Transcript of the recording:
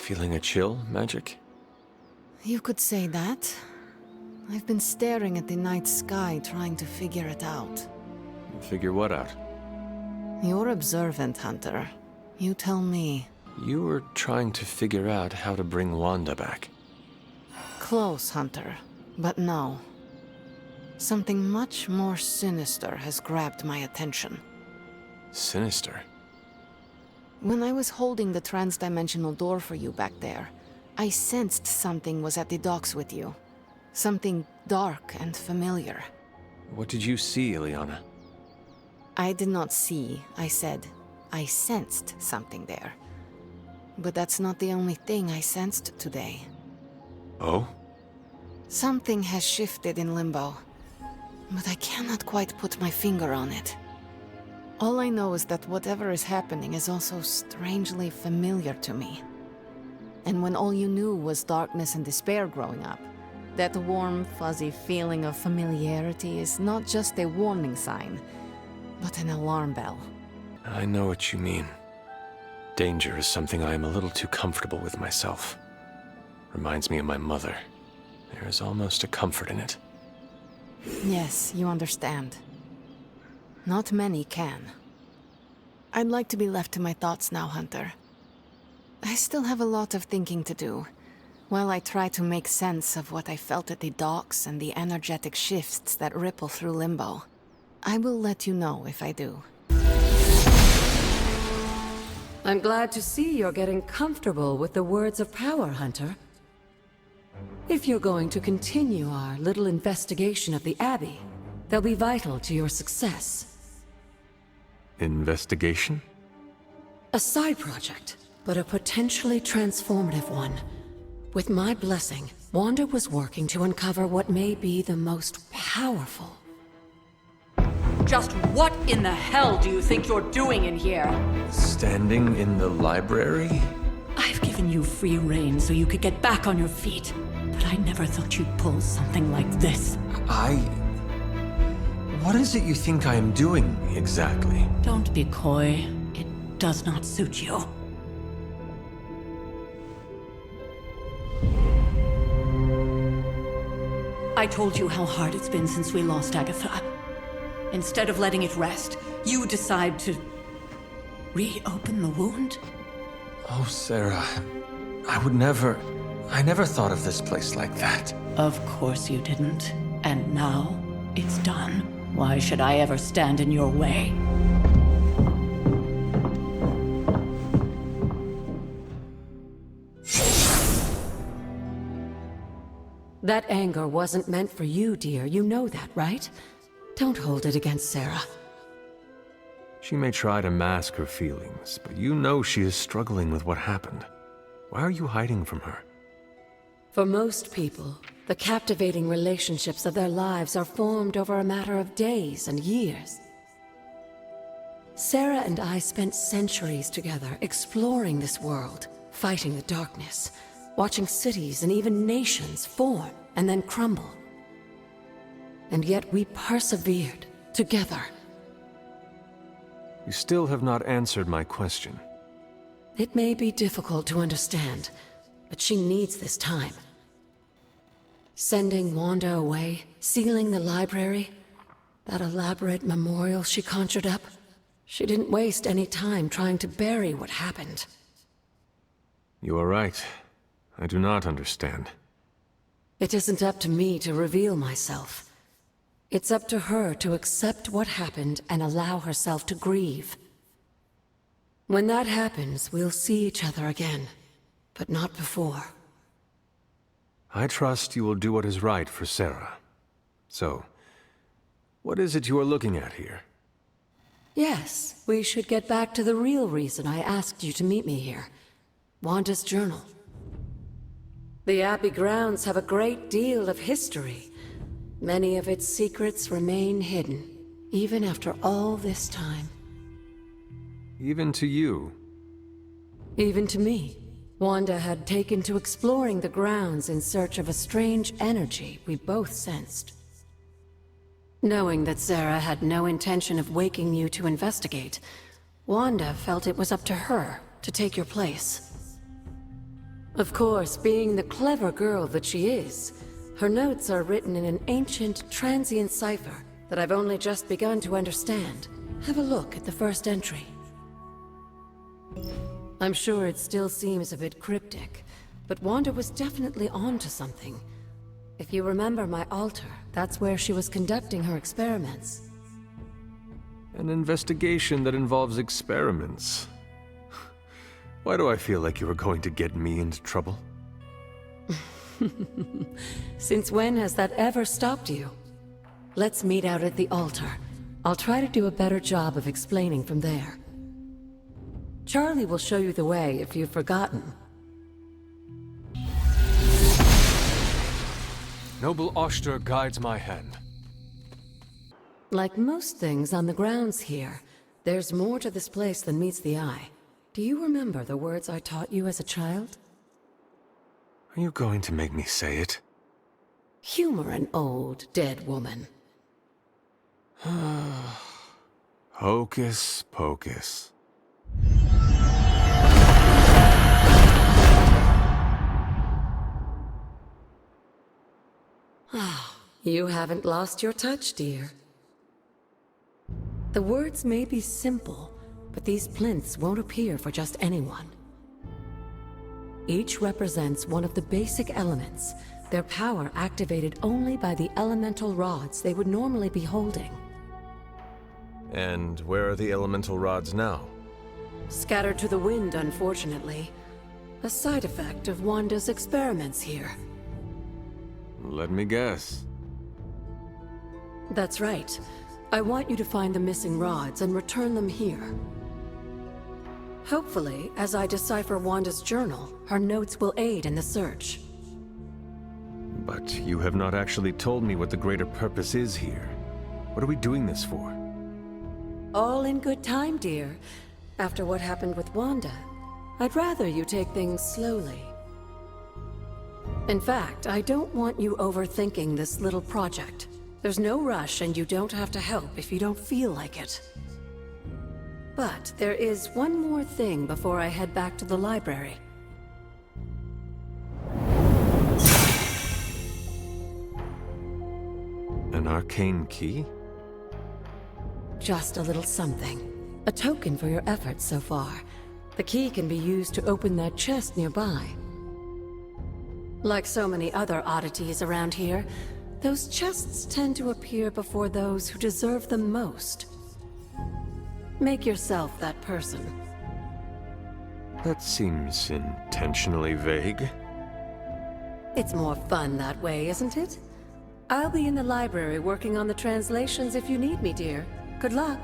Feeling a chill, Magic? You could say that. I've been staring at the night sky trying to figure it out. Figure what out? You're observant, Hunter. You tell me. You were trying to figure out how to bring Wanda back. Close, Hunter. But no. Something much more sinister has grabbed my attention. Sinister? When I was holding the trans-dimensional door for you back there, I sensed something was at the docks with you. Something dark and familiar. What did you see, Ileana? I did not see, I said. I sensed something there. But that's not the only thing I sensed today. Oh? Something has shifted in Limbo, but I cannot quite put my finger on it. All I know is that whatever is happening is also strangely familiar to me. And when all you knew was darkness and despair growing up, that warm, fuzzy feeling of familiarity is not just a warning sign, but an alarm bell. I know what you mean. Danger is something I am a little too comfortable with myself. Reminds me of my mother. There is almost a comfort in it. Yes, you understand. Not many can. I'd like to be left to my thoughts now, Hunter. I still have a lot of thinking to do, while I try to make sense of what I felt at the docks and the energetic shifts that ripple through Limbo. I will let you know if I do. I'm glad to see you're getting comfortable with the words of power, Hunter. If you're going to continue our little investigation of the Abbey, they'll be vital to your success. Investigation? A side project, but a potentially transformative one. With my blessing, Wanda was working to uncover what may be the most powerful. Just what in the hell do you think you're doing in here? Standing in the library? I've given you free rein so you could get back on your feet. But I never thought you'd pull something like this. What is it you think I am doing, exactly? Don't be coy. It does not suit you. I told you how hard it's been since we lost Agatha. Instead of letting it rest, you decide to reopen the wound? Oh, Sara, I never thought of this place like that. Of course you didn't. And now, it's done. Why should I ever stand in your way? That anger wasn't meant for you, dear. You know that, right? Don't hold it against Sara. She may try to mask her feelings, but you know she is struggling with what happened. Why are you hiding from her? For most people, the captivating relationships of their lives are formed over a matter of days and years. Sara and I spent centuries together exploring this world, fighting the darkness, watching cities and even nations form and then crumble. And yet we persevered, together. You still have not answered my question. It may be difficult to understand, but she needs this time. Sending Wanda away, sealing the library, that elaborate memorial she conjured up, she didn't waste any time trying to bury what happened. You are right. I do not understand. It isn't up to me to reveal myself. It's up to her to accept what happened and allow herself to grieve. When that happens, we'll see each other again, but not before. I trust you will do what is right for Sara. So, what is it you are looking at here? Yes, we should get back to the real reason I asked you to meet me here. Wanda's journal. The Abbey grounds have a great deal of history. Many of its secrets remain hidden, even after all this time. Even to you? Even to me. Wanda had taken to exploring the grounds in search of a strange energy we both sensed. Knowing that Sara had no intention of waking you to investigate, Wanda felt it was up to her to take your place. Of course, being the clever girl that she is, her notes are written in an ancient, transient cipher that I've only just begun to understand. Have a look at the first entry. I'm sure it still seems a bit cryptic, but Wanda was definitely onto something. If you remember my altar, that's where she was conducting her experiments. An investigation that involves experiments. Why do I feel like you were going to get me into trouble? Since when has that ever stopped you? Let's meet out at the altar. I'll try to do a better job of explaining from there. Charlie will show you the way if you've forgotten. Noble Oster guides my hand. Like most things on the grounds here, there's more to this place than meets the eye. Do you remember the words I taught you as a child? Are you going to make me say it? Humor an old, dead woman. Hocus pocus. You haven't lost your touch, dear. The words may be simple, but these plinths won't appear for just anyone. Each represents one of the basic elements, their power activated only by the elemental rods they would normally be holding. And where are the elemental rods now? Scattered to the wind, unfortunately. A side effect of Wanda's experiments here. Let me guess. That's right. I want you to find the missing rods and return them here. Hopefully, as I decipher Wanda's journal, her notes will aid in the search. But you have not actually told me what the greater purpose is here. What are we doing this for? All in good time, dear. After what happened with Wanda, I'd rather you take things slowly. In fact, I don't want you overthinking this little project. There's no rush, and you don't have to help if you don't feel like it. But there is one more thing before I head back to the library. An arcane key? Just a little something. A token for your efforts so far. The key can be used to open that chest nearby. Like so many other oddities around here, those chests tend to appear before those who deserve them most. Make yourself that person. That seems intentionally vague. It's more fun that way, isn't it? I'll be in the library working on the translations if you need me, dear. Good luck.